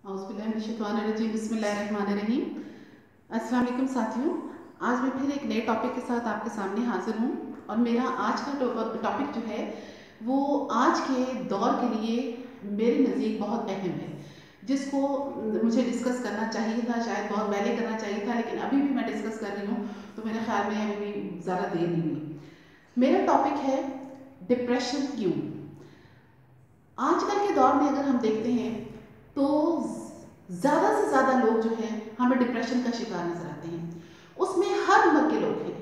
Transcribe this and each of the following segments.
औज़ुबिल्लाहिमिनश्शैतानिर्रजीम बिस्मिल्लाहिर्रहमानिर्रहीम। अस्सलाम वालेकुम साथियों, आज मैं फिर एक नए टॉपिक के साथ आपके सामने हाजिर हूँ और मेरा आज का टॉपिक जो है वो आज के दौर के लिए मेरे नज़दीक बहुत अहम है, जिसको मुझे डिस्कस करना चाहिए था, शायद बहुत पहले करना चाहिए था, लेकिन अभी भी मैं डिस्कस कर रही हूँ तो मेरे ख्याल में अभी भी ज़्यादा देर नहीं हुई। मेरा टॉपिक है डिप्रेशन क्यों। आजकल के दौर में अगर हम देखते हैं तो ज़्यादा से ज़्यादा लोग जो हैं हमें डिप्रेशन का शिकार नज़र आते हैं। उसमें हर उम्र के लोग हैं,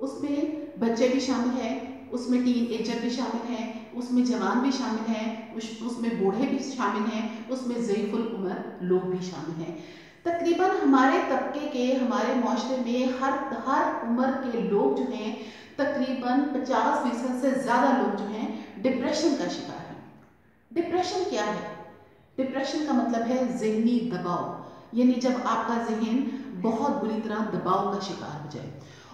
उसमें बच्चे भी शामिल हैं, उसमें टीन एजर भी शामिल हैं, उसमें जवान भी शामिल हैं, उसमें बूढ़े भी शामिल हैं, उसमें ज़ईफ़ुल उम्र लोग भी शामिल हैं। तकरीबन हमारे तबके के, हमारे माशरे में हर उम्र के लोग जो हैं, तकरीबन 50% से ज़्यादा लोग जो हैं डिप्रेशन का शिकार हैं। डिप्रेशन क्या है? डिप्रेशन का मतलब है ज़हनी दबाव, यानी जब आपका ज़हन बहुत बुरी तरह दबाव का शिकार हो जाए।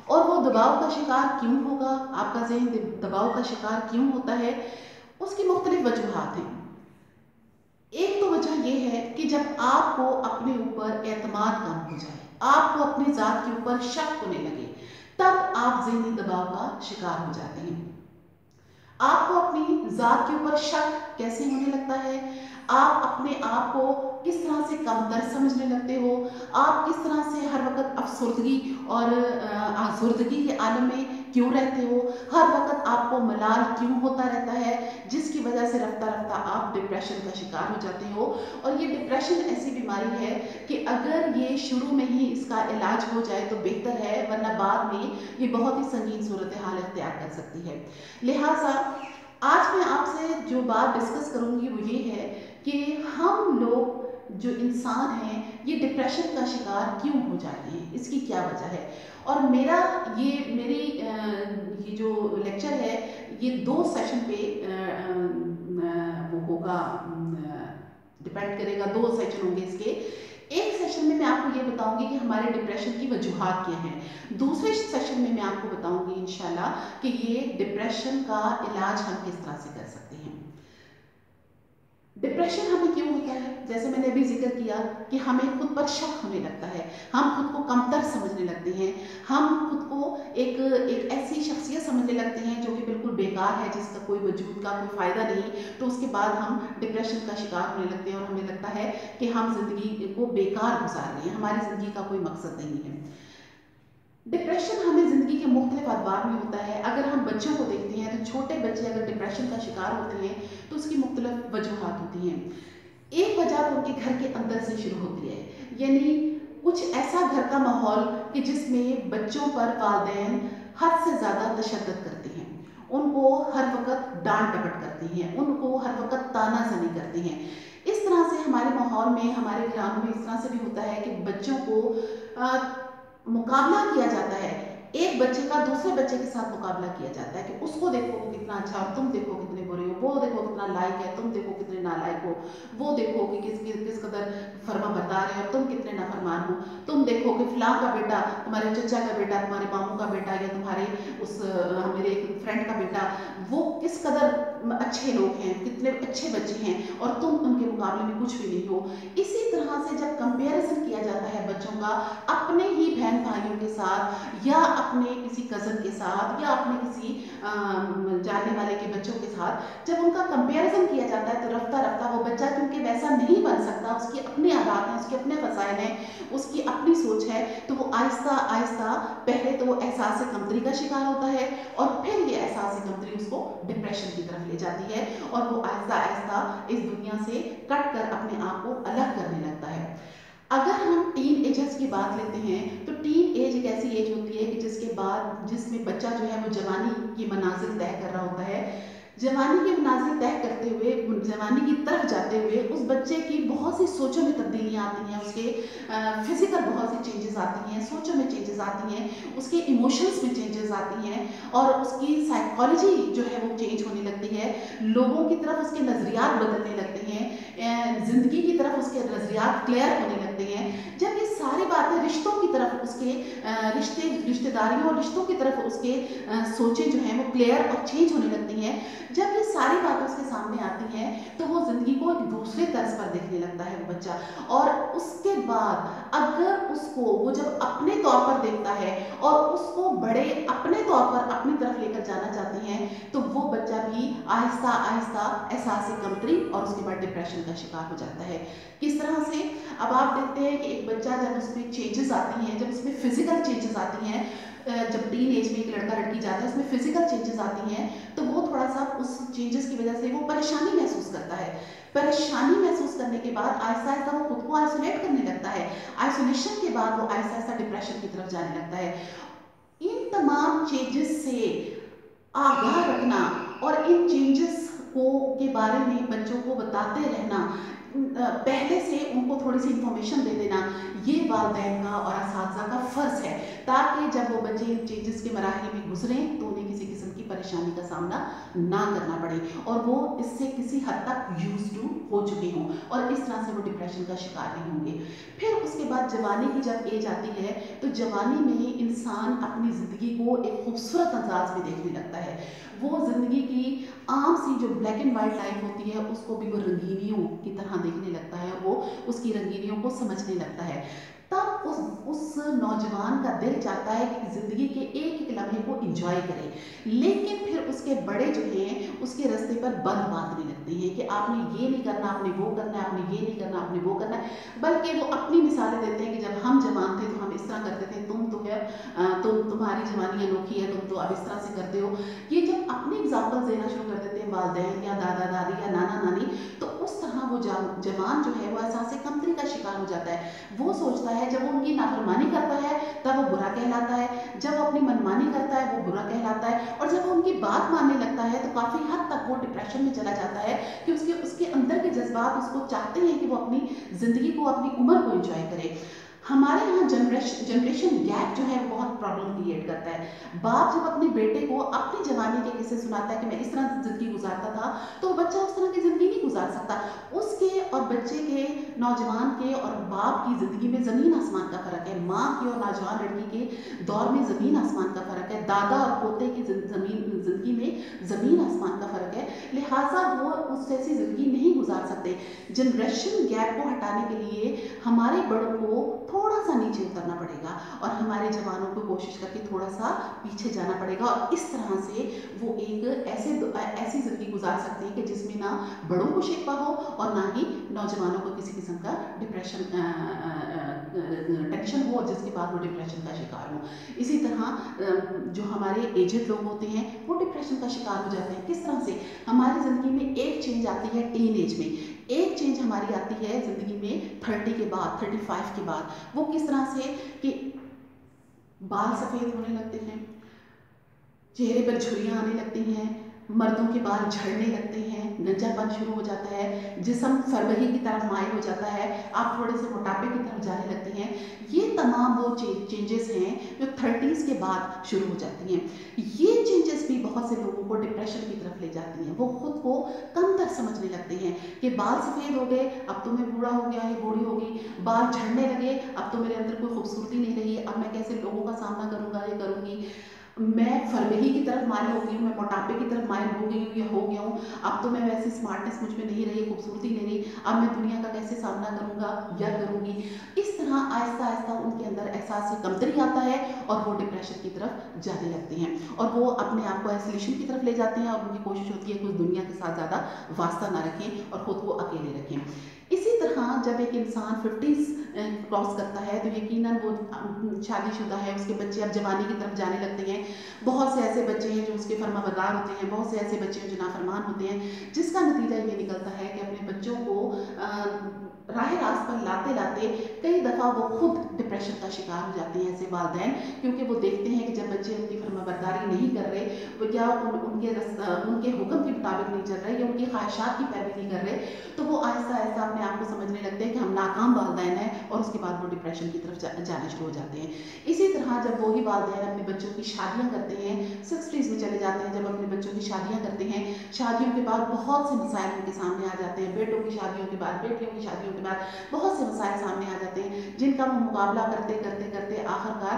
और वो दबाव का शिकार क्यों होगा, आपका ज़हन दबाव का शिकार क्यों होता है, उसकी मुख्तलिफ वजूहात हैं। एक तो वजह यह है कि जब आपको अपने ऊपर एतमाद कम हो जाए, आपको अपनी ज़ात के ऊपर शक होने लगे, तब आप ज़हनी दबाव का शिकार हो जाते हैं। आपको अपनी ज़ात के ऊपर शक कैसे होने लगता है, आप अपने आप को किस तरह से कमतर समझने लगते हो, आप किस तरह से हर वक्त अफसुर्दगी और आज़ुर्दगी के आलम में क्यों रहते हो, हर वक्त आपको मलाल क्यों होता रहता है, जिसकी वजह से रफ्ता रफ्ता आप डिप्रेशन का शिकार हो जाते हो। और ये डिप्रेशन ऐसी बीमारी है कि अगर ये शुरू में ही इसका इलाज हो जाए तो बेहतर है, वरना बाद में ये बहुत ही संगीन सूरत हाल इख्तियार कर सकती है। लिहाजा आज मैं आपसे जो बात डिस्कस करूंगी वो ये है कि हम लोग जो इंसान हैं ये डिप्रेशन का शिकार क्यों हो जाते हैं, इसकी क्या वजह है। और मेरी ये जो लेक्चर है ये 2 सेशन पे वो होगा, डिपेंड करेगा, 2 सेशन होंगे इसके। एक सेशन में मैं आपको ये बताऊंगी कि हमारे डिप्रेशन की वजूहात क्या हैं, दूसरे सेशन में मैं आपको बताऊंगी इंशाल्लाह कि ये डिप्रेशन का इलाज हम किस तरह से कर सकते हैं। डिप्रेशन हमें क्यों होता है, जैसे मैंने अभी जिक्र किया कि हमें खुद पर शक होने लगता है, हम खुद को कमतर समझने लगते हैं, हम खुद को एक ऐसी शख्सियत समझने लगते हैं जो कि बिल्कुल बेकार है, जिसका कोई वजूद का कोई फ़ायदा नहीं। तो उसके बाद हम डिप्रेशन का शिकार होने लगते हैं और हमें लगता है कि हम ज़िंदगी को बेकार गुजार रहे हैं, हमारी ज़िंदगी का कोई मकसद नहीं है। डिप्रेशन हमें ज़िंदगी के मुख्तलिफ अदवार में होता है। अगर हम बच्चों को देखते हैं तो छोटे बच्चे अगर डिप्रेशन का शिकार होते हैं तो उसकी मुख्तलिफ वजूहात होती हैं। एक वजह तो उनके घर के अंदर से शुरू होती है, यानी कुछ ऐसा घर का माहौल कि जिसमें बच्चों पर वालिदैन हद से ज़्यादा तशद्दुद करते हैं, उनको हर वक्त डांट डपट करते हैं, उनको हर वक्त तानाज़नी करते हैं। इस तरह से हमारे माहौल में, हमारे घरानों में इस तरह से भी होता है कि बच्चों को मुकाबला किया जाता है, एक बच्चे का दूसरे बच्चे के साथ मुकाबला किया जाता है कि उसको देखो वो कितना अच्छा और तुम देखो कितने बुरे हो, वो देखो कितना लायक है, तुम देखो कितने नालायक हो, वो देखो कि किस कदर फर्मा बरदार है और तुम कितने नाफरमान हो, तुम देखो कि फलां का बेटा, तुम्हारे चचा का बेटा, तुम्हारे मामू का बेटा या तुम्हारे मेरे एक फ्रेंड का बेटा, वो किस कदर अच्छे लोग हैं, कितने अच्छे बच्चे हैं और तुम उनके मुकाबले में कुछ भी नहीं हो। इसी तरह से जब कंपेरिजन किया जाता है बच्चों का अपने ही बहन भाइयों के साथ या अपने किसी कज़न के साथ या अपने किसी जानने वाले के बच्चों के साथ, जब उनका कंपैरिजन किया जाता है तो रफ्ता रफ्ता वो बच्चा क्योंकि वैसा नहीं बन सकता, उसकी अपनी आदत है, उसके अपने मसाइल हैं, उसकी अपनी सोच है, तो वो आहिस्ता आहिस्ता पहले तो वो एहसास कमतरी का शिकार होता है और फिर ये एहसास कमतरी उसको डिप्रेशन की तरफ ले जाती है और वो आहिस्ता आहिस्ता इस दुनिया से कट कर अपने आप को अलग करने लगता है। अगर हम टीन एजर्स की बात लेते हैं तो टीन एज एक ऐसी एज होती है कि जिसमें बच्चा जो है वो जवानी की मनाजिल तय कर रहा होता है। जवानी की मनाजिल तय करते हुए, जवानी की तरफ जाते हुए उस बच्चे की बहुत सी सोचों में तब्दीलियाँ आती हैं, उसके फिज़िकल बहुत सी चेंजेस आती हैं, सोचों में चेंजेस आती हैं, उसके इमोशंस में चेंजेस आती हैं और उसकी साइकोलॉजी जो है वो चेंज होने लगती है, लोगों की तरफ उसके नज़रियात बदलने लगते हैं, ज़िंदगी की तरफ उसके नज़रियात क्लियर होने लगते हैं। जब ये सारी बातें रिश्तों की तरफ उसके से रिश्तेदारियों और रिश्तों की तरफ उसके सोचें जो हैं वो क्लियर और चेंज होने लगती हैं। जब ये सारी बातें उसके सामने आती हैं तो वो ज़िंदगी को एक दूसरे तर्ज पर देखने लगता है वो बच्चा। और उसके बाद अगर उसको वो जब अपने तौर पर देखता है और उसको बड़े अपने तौर पर अपनी तरफ लेकर जाना चाहते हैं तो वो बच्चा भी आहिस्ता आहिस्ता एहसास कमतरी और उसके बाद डिप्रेशन का शिकार हो जाता है। किस तरह से? अब आप देखते हैं कि एक बच्चा जब उसमें चेंजेस आती हैं, जब उसमें फिजिकल चेंजेस आती हैं, जब टीन एज में एक लड़का लड़की जाता है उसमें फिजिकल चेंजेस आती हैं तो वो थोड़ा सा उस चेंजेस की वजह से वो परेशानी महसूस करता है। परेशानी महसूस करने के बाद आहिस्ता आहिस्ता वो खुद को आइसोलेट करने लगता है। आइसोलेशन के बाद वो आहिस्ता आहिस्ता डिप्रेशन की तरफ जाने लगता है। इन तमाम चेंजेस से आगाह रखना और इन चेंजेस के बारे में बच्चों को बताते रहना, पहले से उनको थोड़ी सी इंफॉर्मेशन दे देना, ये वालिदैन का और असातिज़ा का फ़र्ज़ है, ताकि जब वो बच्चे इन चेंजेस के मराहिल में गुजरें तो उन्हें किसी किस्म की परेशानी का सामना ना करना पड़े और वो इससे किसी हद तक यूज़ टू हो चुके हों और इस तरह से वो डिप्रेशन का शिकार नहीं होंगे। फिर उसके बाद जवानी की जब एज आती है तो जवानी में इंसान अपनी ज़िंदगी को एक खूबसूरत अंदाज में देखने लगता है। वो ज़िंदगी की आम सी जो ब्लैक एंड वाइट लाइफ होती है उसको भी वो रंगीनियों की तरह देखने लगता है, वो उसकी रंगीनियों को समझने लगता है। तब उस नौजवान का दिल चाहता है कि ज़िंदगी के एक एक लम्हे को एंजॉय करे, लेकिन फिर उसके बड़े जो हैं उसके रास्ते पर बंद बांधने लगते हैं कि आपने ये नहीं करना, आपने वो करना है, आपने ये नहीं करना, आपने वो करना है। बल्कि वो अपनी मिसालें देते हैं कि जब हम जवान थे तो हम इस तरह करते थे, तुम तो है तुम्हारी जवानी अनोखी है, तुम तो अब इस तरह से करते हो। ये जब अपने एग्जाम्पल देना शुरू कर देते हैं वालिदैन या दादा दादी या नाना नानी, तो उस तरह वो जवान जो है वो एहसास कमतरी का शिकार हो जाता है। वो सोचता है जब वो उनकी नाफरमानी करता है तब वो बुरा कहलाता है, जब वो अपनी मनमानी करता है वो बुरा कहलाता है, और जब वो उनकी बात मानने लगता है तो काफ़ी हद तक वो डिप्रेशन में चला जाता है कि उसके अंदर के जज्बात उसको चाहते हैं कि वो अपनी ज़िंदगी को, अपनी उम्र को एंजॉय करे। हमारे यहाँ जनरेशन गैप जो है वो बहुत प्रॉब्लम क्रिएट करता है। बाप जब अपने बेटे को अपनी जवानी के किस्से सुनाता है कि मैं इस तरह ज़िंदगी गुजारता था, तो बच्चा उस तरह की ज़िंदगी नहीं गुजार सकता। उसके और बच्चे के, नौजवान के और बाप की ज़िंदगी में ज़मीन आसमान का फ़र्क है। माँ की और नौजवान लड़की के दौर में ज़मीन आसमान का फ़र्क है। दादा और पोते की ज़िंदगी में ज़मीन आसमान का फ़र्क है। लिहाजा वो उस जैसी ज़िंदगी नहीं गुजार सकते। जनरेशन गैप को हटाने के लिए हमारे बड़ों को थोड़ा सा नीचे उतरना पड़ेगा और हमारे जवानों को कोशिश करके थोड़ा सा पीछे जाना पड़ेगा, और इस तरह से वो एक ऐसी ज़िंदगी गुजार सकते हैं कि जिसमें ना बड़ों को शिकवा हो और ना ही नौजवानों को किसी किस्म का टेंशन हो और जिसके बाद वो डिप्रेशन का शिकार हो। इसी तरह जो हमारे एजेड लोग होते हैं वो डिप्रेशन का शिकार हो जाते हैं। किस तरह से? हमारी ज़िंदगी में एक चेंज आती है टीन एज में, एक चेंज हमारी आती है ज़िंदगी में 30 के बाद, 35 के बाद। वो किस तरह से कि बाल सफ़ेद होने लगते हैं, चेहरे पर झुर्रियाँ आने लगती हैं, मर्दों के बाल झड़ने लगते हैं, गंजापन शुरू हो जाता है, जिस्म फरवरी की तरफ माइल हो जाता है, आप थोड़े से मोटापे की तरफ जाने लगते हैं। ये तमाम वो चेंजेस हैं जो 30s के बाद शुरू हो जाती हैं। ये चेंजेस भी बहुत से लोगों को डिप्रेशन की तरफ ले जाती हैं। वो खुद को कमतर समझने लगते हैं कि बाल सफ़ेद हो गए, अब तो मैं बूढ़ा हो गया है, बूढ़ी हो गई, बाल झड़ने लगे, अब तो मेरे अंदर कोई खूबसूरती नहीं रही, अब मैं कैसे लोगों का सामना करूँगा या करूँगी, मैं फरवरी की तरफ माइल हो गई हूँ, मैं मोटापे की तरफ माइल हो गई हूँ या हो गया हूँ, अब तो मैं वैसी स्मार्टनेस मुझ में नहीं रही, खूबसूरती नहीं रही, अब मैं दुनिया का कैसे सामना करूँगा या करूँगी। इस तरह आहिस्ता आहिस्ता उनके अंदर एहसास कमतरी आता है और वो डिप्रेशन की तरफ जाने लगते हैं और वो अपने आप को आइसोलेशन की तरफ ले जाते हैं और उनकी कोशिश होती है कि उस दुनिया के साथ ज़्यादा वास्ता ना रखें और ख़ुद को अकेले रखें। इसी तरह जब एक इंसान 50s क्रॉस करता है तो यकीनन वो शादीशुदा है, उसके बच्चे अब जवानी की तरफ जाने लगते हैं। बहुत से ऐसे बच्चे हैं जो उसके फरमाबरदार होते हैं, बहुत से ऐसे बच्चे हैं जो नाफरमान होते हैं, जिसका नतीजा ये निकलता है कि अपने बच्चों को राह रास्त पर लाते लाते कई दफ़ा वो खुद डिप्रेशन का शिकार हो जाते हैं ऐसे वालिदैन, क्योंकि वो देखते हैं कि जब बच्चे उनकी फरमाबरदारी नहीं कर रहे, वो क्या उनके हुक्म के मुताबिक नहीं चल रहे या उनकी ख्वाहिशात की पैरवी नहीं कर रहे, तो वो आहिस्ता आहिस्ता अपने आप को समझने लगते हैं कि हम नाकाम वालिदैन हैं और उसके बाद वो डिप्रेशन की तरफ जाना शुरू हो जाते हैं। इसी तरह जब वही वालिदैन अपने बच्चों की शादियाँ करते हैं, 60s में चले जाते हैं, जब अपने बच्चों की शादियाँ करते हैं, शादियों के बाद बहुत से मसाइल उनके सामने आ जाते हैं, बेटों की शादियों के बाद, बेटियों की शादियों के बाद बहुत से मसाइल सामने आ जाते हैं, जिनका वो मुकाबला करते करते करते आखिरकार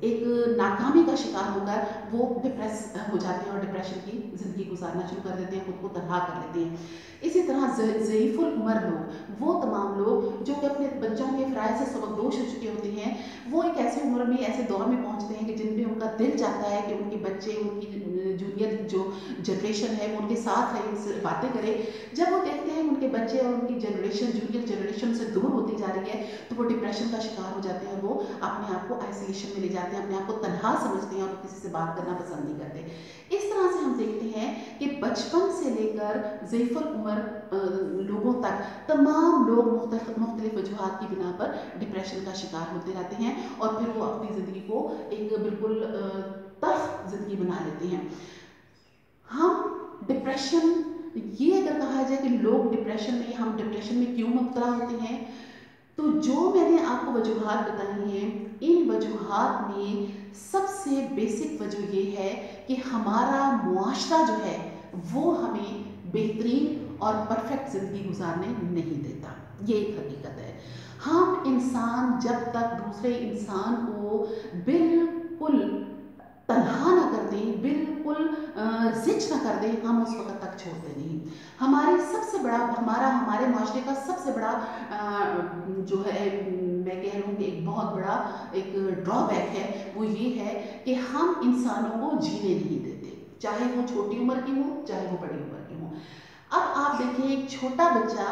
एक नाकामी का शिकार होकर वो डिप्रेस हो जाते हैं और डिप्रेशन की ज़िंदगी गुजारना शुरू कर देते हैं, खुद को तनहा कर लेते हैं। इसी तरह ज़ईफ़ुल उमर लोग, वो तमाम लोग जो कि अपने बच्चों के फ़राइज़ से सबकदोश हो चुके होते हैं, वो एक ऐसी उम्र में, ऐसे दौर में पहुंचते हैं कि जिन पे उनका दिल चाहता है कि उनके बच्चे, उनकी जूनियर जो जनरेशन है वो उनके साथ रहे, उनसे बातें करे। जब वो देखते हैं उनके बच्चे और उनकी जनरेशन, जूनियर जनरेशन से दूर होती जा रही है, तो वो डिप्रेशन का शिकार हो जाते हैं, वो अपने आप को आइसोलेशन में ले जाते हैं, अपने आप को तनहा समझते हैं और किसी से बात करना पसंद नहीं करते। इस तरह से हम देखते हैं कि बचपन से लेकर ज़ईफ़ुल उमर लोगों तक तमाम लोग मुख्तलिफ वजूहात की बिना पर डिप्रेशन का शिकार होते रहते हैं और फिर वो अपनी ज़िंदगी को एक बिल्कुल तल्ख़ ज़िंदगी बना लेते हैं। हम डिप्रेशन, ये अगर कहा जाए कि लोग डिप्रेशन में, हम डिप्रेशन में क्यों मुब्तला होते हैं, तो जो मैंने आपको वजूहात बताई हैं, इन वजूहात में सबसे बेसिक वजह ये है कि हमारा मुआशरा जो है वो हमें बेहतरीन और परफेक्ट ज़िंदगी गुजारने नहीं देता। ये एक हकीकत है। हम इंसान जब तक दूसरे इंसान को बिल्कुल तन्हा ना कर दें, बिल्कुल ज़िच ना कर दें, हम उस वक्त तक छोड़ते नहीं। हमारे माशरे का सबसे बड़ा जो है, मैं कह लूँ कि एक बहुत बड़ा एक ड्रॉबैक है, वो ये है कि हम इंसानों को जीने नहीं देते, चाहे वो छोटी उम्र के हों, चाहे वो बड़ी उम्र के हों। अब आप देखिए, एक छोटा बच्चा,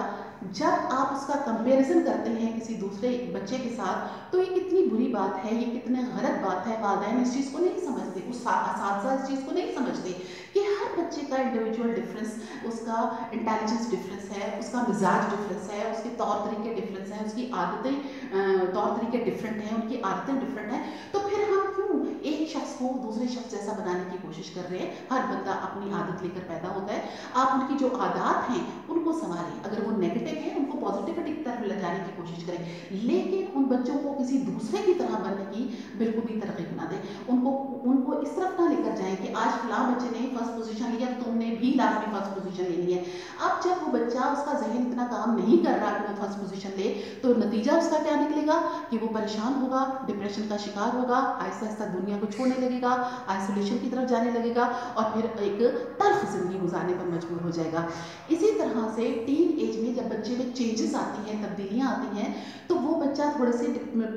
जब आप उसका कंपैरिजन करते हैं किसी दूसरे बच्चे के साथ, तो ये कितनी बुरी बात है, ये कितनी गलत बात है। वालिदैन इस चीज़ को नहीं समझते, उस असातिज़ा इस चीज़ को नहीं समझते कि हर बच्चे का इंडिविजुअल डिफरेंस, उसका इंटेलिजेंस डिफरेंस है, उसका मिजाज डिफरेंस है, उसके तौर तरीके डिफरेंस हैं, उसकी आदतें, तौर तरीके डिफरेंट हैं, उनकी आदतें डिफरेंट हैं। तो फिर हम क्यों एक शख्स को दूसरे शख्स जैसा बनाने की कोशिश कर रहे हैं? हर बंदा अपनी आदत लेकर पैदा होता है। आप उनकी जो आदत हैं उनको संभालें, अगर वो नेगेटिव है उनको पॉजिटिविटी की तरफ ले जाने की कोशिश करें, लेकिन उन बच्चों को किसी दूसरे की तरह बनने की बिल्कुल भी तरकीब ना दें। उनको इस तरफ ना लेकर जाएं कि आज फलां बच्चे ने फर्स्ट पोजीशन लिया, तुमने भी लाजमी फर्स्ट पोजीशन लेनी है। अब जब वो बच्चा, उसका जहन इतना काम नहीं कर रहा कि वो फर्स्ट पोजीशन ले, तो नतीजा उसका क्या निकलेगा कि वो परेशान होगा, डिप्रेशन का शिकार होगा, आहिस्ता आहिस्ता दुनिया को छोड़ने लगेगा, आइसोलेशन की तरफ जाने लगेगा और फिर एक तल्ख़ ज़िंदगी गुजारने पर मजबूर हो जाएगा। इसी तरह से टीन एज में जब बच्चे में चेंजेस आती हैं, तब्दीलियाँ आती हैं, तो वो बच्चा थोड़े से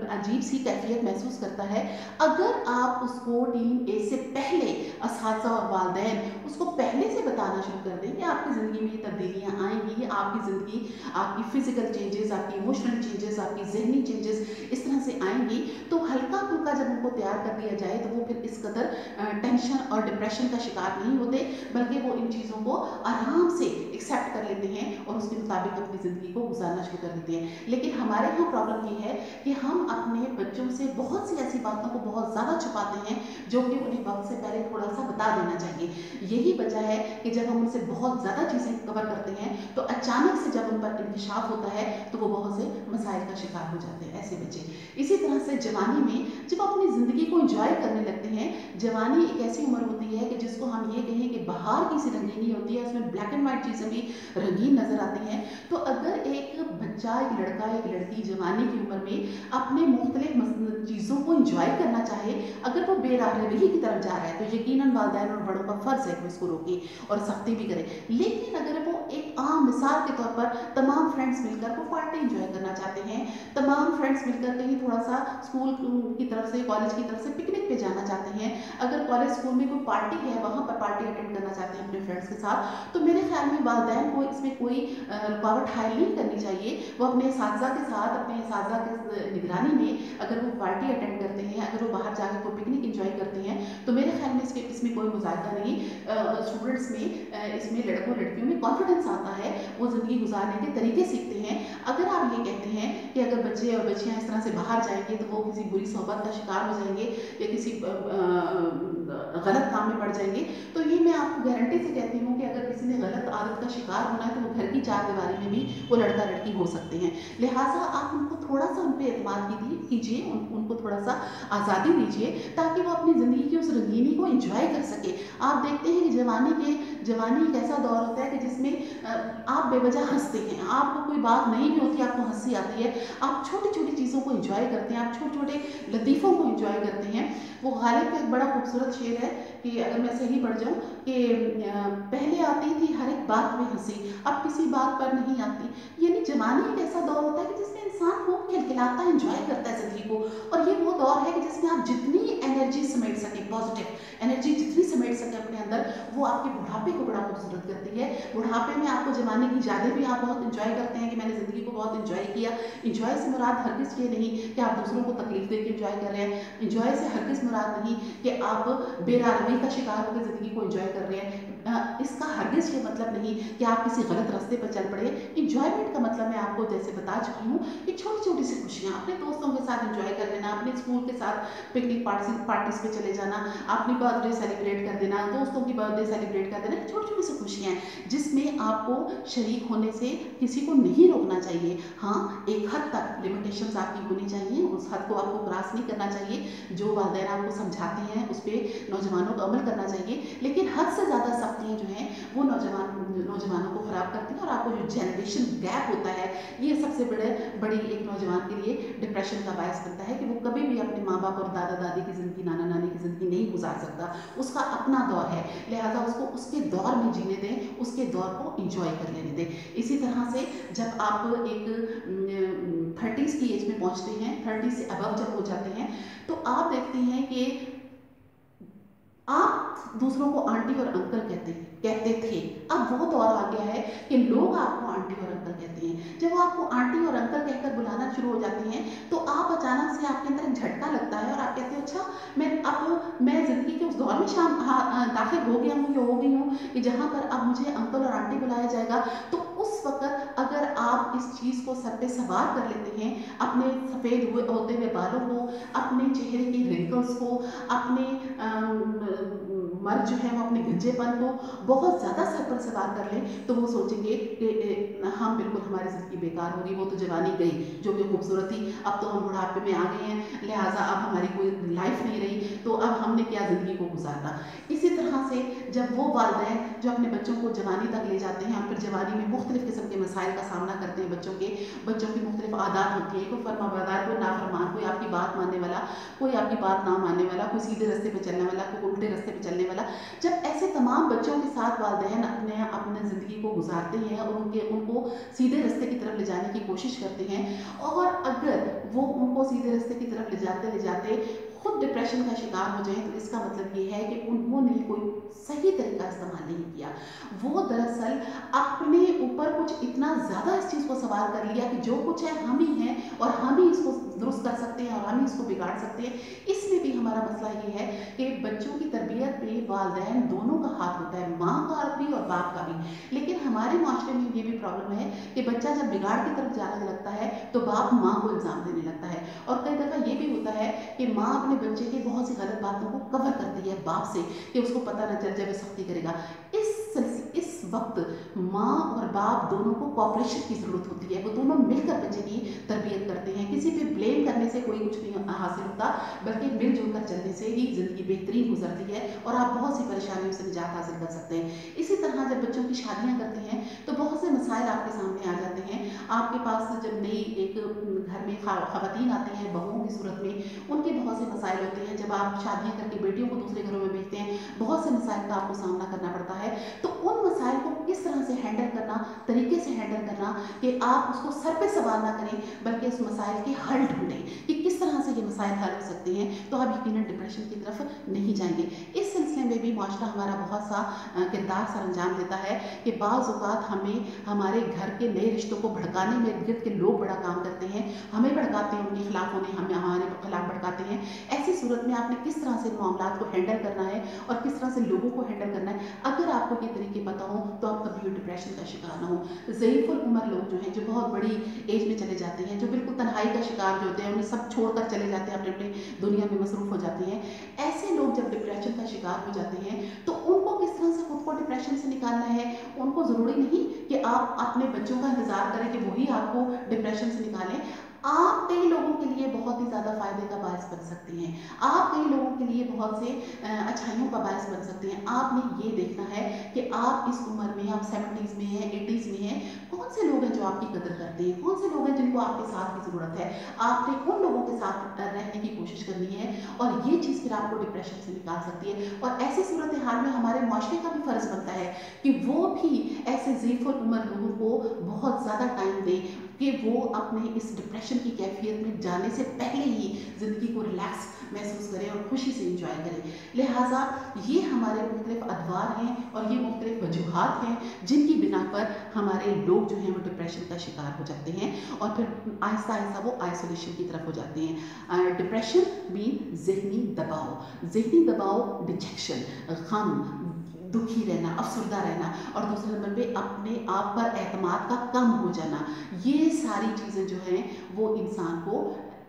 अजीब सी कैफियत महसूस करता है। अगर आप उसको टीन एज से पहले, असातिज़ा और वालिदैन उसको पहले से बताना शुरू कर दें कि आपकी ज़िंदगी में ये तब्दीलियाँ आएंगी, आपकी ज़िंदगी, आपकी फ़िज़िकल चेंजेस, आपकी इमोशनल चेंजेस, आपकी ज़हनी चेंजेस इस तरह से आएंगी, तो हल्का फुल्का जब उनको तैयार कर दिया जाए तो वो फिर इस कदर टेंशन और डिप्रेशन का शिकार नहीं होते, बल्कि वो इन चीज़ों को आराम से एक्सेप्ट कर लेते हैं और उसके मुताबिक अपनी ज़िंदगी को गुजारना शुरू कर देते हैं। लेकिन हमारे यहाँ प्रॉब्लम ये है कि हम अपने बच्चों से बहुत सी ऐसी बातों को बहुत ज़्यादा छुपाते हैं जो कि उन्हें वक्त से पहले थोड़ा सा बता देना चाहिए। यही वजह है कि जब हम उनसे बहुत ज़्यादा चीज़ें कवर करते हैं तो अचानक से जब उन पर इंकशाफ होता है तो वो बहुत से मसाइल का शिकार हो जाते हैं ऐसे बच्चे। इसी तरह से जवानी में जब अपनी ज़िंदगी को इंजॉय करने लगते हैं, जवानी एक ऐसी उम्र होती है कि जिसको हम ये कहें कि बाहर की सी रंगीनी होती है, उसमें ब्लैक एंड वाइट चीज़ें भी रंगीन नज़र आती हैं। तो अगर एक बच्चा, एक लड़का, एक लड़की जवानी की उम्र में अपने मुख्तलिफ चीज़ों को इंजॉय करना चाहे, अगर वो बेराहरवी की तरफ जा रहा है, तो यकीनन वालिदैन और बड़ों का फ़र्ज़ है कि उसको रोके और सख्ती भी करे। लेकिन अगर वो एक आम मिसाल के तौर पर तमाम फ्रेंड्स मिलकर वो पार्टी इंजॉय करना चाहते हैं, तमाम फ्रेंड्स मिलकर कहीं थोड़ा सा स्कूल की तरफ से, कॉलेज की तरफ से पिकनिक पे जाना चाहते हैं, अगर कॉलेज स्कूल में कोई पार्टी है वहाँ पर पार्टी अटेंड करना चाहते हैं अपने फ्रेंड्स के साथ, तो मेरे ख्याल में वालिदैन को इसमें कोई रुकावट हायल नहीं करनी चाहिए। वो अपने असातिज़ा के साथ, अपने असातिज़ा के निगरानी में अगर वो पार्टी अटेंड करते हैं, अगर वो बाहर जाकर कोई पिकनिक इंजॉय करते हैं, तो मेरे ख्याल में इसमें कोई मुज़ाहिदा नहीं। स्टूडेंट्स में, इसमें लड़कों लड़कियों में कॉन्फिडेंस आता है, वो ज़िंदगी गुजारने के तरीके सीखते हैं। अगर आप ये कहते हैं कि अगर बच्चे और बच्चियाँ इस तरह से बाहर जाएंगे तो वो किसी बुरी सोहबत का शिकार हो जाएंगे या किसी गलत काम में पड़ जाएंगे, तो ये मैं आपको गारंटी से कहती हूँ कि अगर किसी ने गलत आदत का शिकार होना है तो वो घर की चार दीवारी में भी वो लड़का लड़की हो सकते हैं। लिहाजा आप उनको थोड़ा सा उन पर एतमाद कीजिए, उनको थोड़ा सा आज़ादी दीजिए ताकि वो अपनी ज़िंदगी की उस रंगीनी को एंजॉय कर सके। आप देखते हैं कि जवानी एक ऐसा दौर होता है कि जिसमें आप बेवजह हंसते हैं, आपको कोई बात नहीं भी होती, आपको हंसी आती है, आप छोटी छोटी चीज़ों को एंजॉय करते हैं, आप छोटे छोटे लतीफ़ों को एंजॉय करते हैं। वो गालिब का एक बड़ा खूबसूरत शेर है कि अगर मैं सही पढ़ जाऊँ कि पहले आती थी हर एक बात में हंसी, अब किसी बात पर नहीं आती। यानी जवानी एक ऐसा दौर होता है कि जिसमें इंसान खूब खिलखिलाता है, एंजॉय करता है ज़िंदगी को, और ये वो दौर है कि जिसमें आप जितनी एनर्जी समेट सकें, पॉजिटिव एनर्जी जितनी समेट सकें अपने अंदर, वो आपके बुढ़ापे को बड़ा खूबसूरत करती है। बुढ़ापे में आपको जमाने की यादें भी आप बहुत एंजॉय करते हैं कि मैंने ज़िंदगी को बहुत एंजॉय किया। एंजॉय से मुराद हरगिज़ ये नहीं कि आप दूसरों को तकलीफ दे के एंजॉय कर रहे हैं, एंजॉय से हरगिज़ मुराद नहीं कि आप बेरारवी का शिकार होकर ज़िंदगी को एंजॉय कर रहे हैं। इसका हरगिज़ ये मतलब नहीं कि आप किसी गलत रास्ते पर चल पड़े। एंजॉयमेंट का मतलब मैं आपको जैसे बता चुकी हूँ कि छोटी छोटी सी खुशियाँ अपने दोस्तों के साथ एंजॉय कर लेना, अपने स्कूल के साथ पिकनिक पार्टीज पे चले जाना, अपनी बर्थडे सेलिब्रेट कर देना, दोस्तों की बर्थडे सेलिब्रेट कर देना, छोटी छोटी सी खुशियाँ हैं जिसमें आपको शरीक होने से किसी को नहीं रोकना चाहिए। हाँ, एक हद तक लिमिटेशंस आपकी होनी चाहिए, उस हद को आपको क्रॉस नहीं करना चाहिए। जो वालिदैन आपको समझाते हैं उस पर नौजवानों को अमल करना चाहिए, लेकिन हद से ज़्यादा सख्तियाँ जो हैं वो नौजवानों को ख़राब करती हैं, और आपको जो जनरेशन गैप होता है ये सबसे बड़ी एक नौजवान के लिए डिप्रेशन का बायस बनता है कि वो कभी भी अपने माँ बाप और दादा दादी की ज़िंदगी, नाना नानी की ज़िंदगी नहीं गुजार सकता। उसका अपना दौर है, लिहाजा उसको उसके दौर में जीने दें, उसके दौर को इंजॉय कर लेने दें। इसी तरह से जब आप एक 30s की एज में पहुँचते हैं, 30 से अबव जब हो जाते हैं, तो आप देखते हैं कि आप दूसरों को आंटी और अंकल कहते थे। अब वो दौर आ गया है कि लोग आपको आंटी और अंकल कहते हैं। जब वो आपको आंटी और अंकल कहकर बुलाना शुरू हो जाते हैं तो आप अचानक से आपके अंदर एक झटका लगता है और आप कहते हो अच्छा मैं ज़िंदगी के उस दौर में दाखिल हो गया हूँ या हो गई हूँ कि जहाँ पर अब मुझे अंकल और आंटी बुलाया जाएगा। तो उस वक़्त अगर आप इस चीज़ को सर पे सवार कर लेते हैं, अपने सफ़ेद होते हुए बालों को, अपने चेहरे की रिंकल्स को, अपने मर्द जो है वो अपने गंजेपन को बहुत ज़्यादा सर पर सवार कर लें, तो वो सोचेंगे कि हम बिल्कुल हमारी ज़िंदगी बेकार होगी, वो तो जवानी गई जो कि खूबसूरत थी, अब तो हम बुढ़ापे में आ गए हैं, लिहाजा अब हमारी कोई लाइफ नहीं रही, तो अब हमने क्या ज़िंदगी को गुजारना। इसी तरह से जब वो वालिदैन जो अपने बच्चों को जवानी तक ले जाते हैं और फिर जवानी में मुख्तलिफ़ किस्म के मसाइल का सामना करते हैं, बच्चों की मुख्तलिफ आदत होती है, कोई फरमाबरदार, कोई नाफरमान, कोई आपकी बात मानने वाला, कोई आपकी बात ना मानने वाला, कोई सीधे रास्ते पे चलने वाला, कोई उल्टे रास्ते पे चलने वाला। जब ऐसे तमाम बच्चों के साथ वालिदैन अपने ज़िंदगी को गुजारते हैं और उनको सीधे रास्ते की तरफ ले जाने की कोशिश करते हैं, और अगर वो उनको सीधे रास्ते की तरफ ले जाते खुद डिप्रेशन का शिकार हो जाए, तो इसका मतलब ये है कि उन्होंने कोई सही तरीका इस्तेमाल नहीं किया। वो दरअसल अपने ऊपर कुछ इतना ज़्यादा इस चीज़ को सवार कर लिया कि जो कुछ है हम ही हैं और हम ही इसको दुरुस्त कर सकते हैं और हम ही इसको बिगाड़ सकते हैं। इसमें भी हमारा मसला ये है कि बच्चों की तरबियत में वालिदैन दोनों का हाथ होता है, माँ का भी और बाप का भी। लेकिन हमारे माशरे में ये भी प्रॉब्लम है कि बच्चा जब बिगाड़ की तरफ जाने लगता है तो बाप माँ को इल्ज़ाम देने लगता है, और कई दफ़ा ये भी होता है कि माँ अपने बच्चे की बहुत सी गलत बातों को कवर करती है बाप से कि उसको पता न चल जाए, वो सख्ती करेगा। इस वक्त माँ और बाप दोनों को कॉपरेशन की ज़रूरत होती है, वो दोनों मिलकर बच्चे की तरबियत करते हैं। किसी पे ब्लेम करने से कोई कुछ नहीं हासिल होता, बल्कि मिलजुल कर चलने से ही ज़िंदगी बेहतरीन गुजरती है और आप बहुत सी परेशानियों से निजात हासिल कर सकते हैं। इसी तरह जब बच्चों की शादियाँ करते हैं तो बहुत से मसाइल आपके सामने आ जाते हैं। आपके पास जब नई एक घर में ख़वातीन आती हैं बहुओं की सूरत में, उनके बहुत से मसाइल होते हैं। जब आप शादियाँ करके बेटियों को दूसरे घरों में भेजते हैं, बहुत से मसाइल का आपको सामना करना पड़ता है। तो उन मसाइल को किस तरह से हैंडल करना, तरीके से हैंडल करना कि आप उसको सर पे सवार ना करें, बल्कि उस मसाइल के हल ढूंढें कि किस तरह से ये मसाइल हल हो सकते हैं, तो आप यकीनन डिप्रेशन की तरफ नहीं जाएंगे। इस सिलसिले में भी माशरा हमारा बहुत सा किरदार सर अंजाम देता है कि बाज़ औक़ात हमें हमारे घर के नए रिश्तों को भड़का भड़काने में इर्द गिर्द के लोग बड़ा काम करते हैं, हमें भड़काते हैं, उनके खिलाफ होने हमें हमारे खिलाफ भड़काते हैं। ऐसी सूरत में आपने किस तरह से मामलात को हैंडल करना है और किस तरह से लोगों को हैंडल करना है, अगर आपको ये तरीके पता हो तो आप कभी डिप्रेशन का शिकार ना हो। ज़ईफ़ुल उम्र लोग जो हैं, जो बहुत बड़ी एज में चले जाते हैं, जो बिल्कुल तन्हाई का शिकार जो होते हैं, उन्हें सब छोड़कर चले जाते हैं, अपने अपने दुनिया में मसरूफ़ हो जाते हैं, ऐसे लोग जब डिप्रेशन का शिकार हो जाते हैं तो उनको किस तरह से खुद को डिप्रेशन से निकालना है। उनको ज़रूरी नहीं कि आप अपने बच्चों का इंतज़ार करें कि वही आपको डिप्रेशन से निकालें। आप कई लोगों के लिए बहुत ही ज़्यादा फ़ायदे का बायस बन सकते हैं, आप कई लोगों के लिए बहुत से अच्छाइयों का बायस बन सकते हैं। आपने ये देखना है कि आप इस उम्र में, आप 70s में हैं, 80s में हैं, कौन से लोग हैं जो आपकी कदर करते हैं, कौन से लोग हैं जिनको आपके साथ की ज़रूरत है। आपने उन लोगों के साथ रहने की कोशिश करनी है और ये चीज़ फिर आपको डिप्रेशन से निकाल सकती है। और ऐसी सूरत हाल में हमारे माशरे का भी फ़र्ज़ बनता है कि वो भी ऐसे ज़ईफ़ुल उम्र लोगों को बहुत ज़्यादा टाइम दें कि वो अपने इस डिप्रेशन की कैफियत में जाने से पहले ही ज़िंदगी को रिलैक्स महसूस करें और खुशी से इंजॉय करें। लिहाजा ये हमारे मुख्तलिफ अदवार हैं और ये मुख्तलिफ वजूहात हैं जिनकी बिना पर हमारे लोग जो हैं वो डिप्रेशन का शिकार हो जाते हैं और फिर आहिस्ता आहिस्ता वो आइसोलेशन की तरफ हो जाते हैं। डिप्रेशन मीन ज़हनी दबाव, डिजेक्शन, गम, दुखी रहना, अफसरदा रहना और दूसरे नंबर पे अपने आप पर एतमाद का कम हो जाना, ये सारी चीज़ें जो हैं वो इंसान को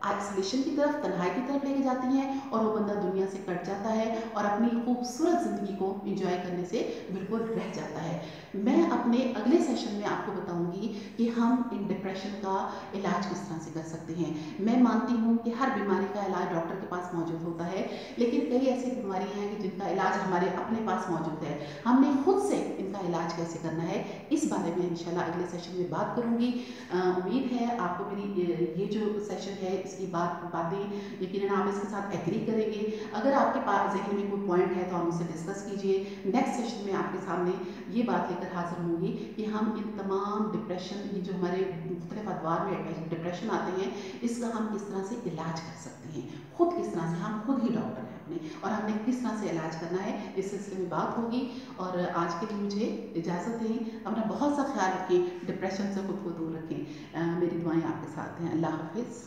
आइसोलेशन की तरफ, तन्हाई की तरफ लेके जाती हैं और वो बंदा दुनिया से कट जाता है और अपनी खूबसूरत ज़िंदगी को एंजॉय करने से बिल्कुल रह जाता है। मैं अपने अगले सेशन में आपको बताऊंगी कि हम इन डिप्रेशन का इलाज किस तरह से कर सकते हैं। मैं मानती हूँ कि हर बीमारी का इलाज डॉक्टर के पास मौजूद होता है, लेकिन कई ऐसी बीमारियाँ हैं कि जिनका इलाज हमारे अपने पास मौजूद है। हमने खुद से इनका इलाज कैसे करना है, इस बारे में इंशाल्लाह अगले सेशन में बात करूँगी। उम्मीद है आपको मेरी ये जो सेशन है इसकी बातें यकीनन आप इसके साथ एग्री करेंगे। अगर आपके पास ज़हन में कोई पॉइंट है तो हम उसे डिस्कस कीजिए। नेक्स्ट सेशन में आपके सामने ये बात लेकर हाजिर होंगी कि हम इन तमाम डिप्रेशन, ये जो हमारे मुख्तलिफ अदवार में डिप्रेशन आते हैं, इसका हम किस तरह से इलाज कर सकते हैं, खुद किस तरह से, हम खुद ही डॉक्टर हैं अपने, और हमने किस तरह से इलाज करना है, इस सिलसिले में बात होगी। और आज के लिए मुझे इजाज़त दें। अपना बहुत सा ख्याल रखें, डिप्रेशन से खुद को दूर रखें। मेरी दुआएं आपके साथ हैं। अल्लाह हाफिज़।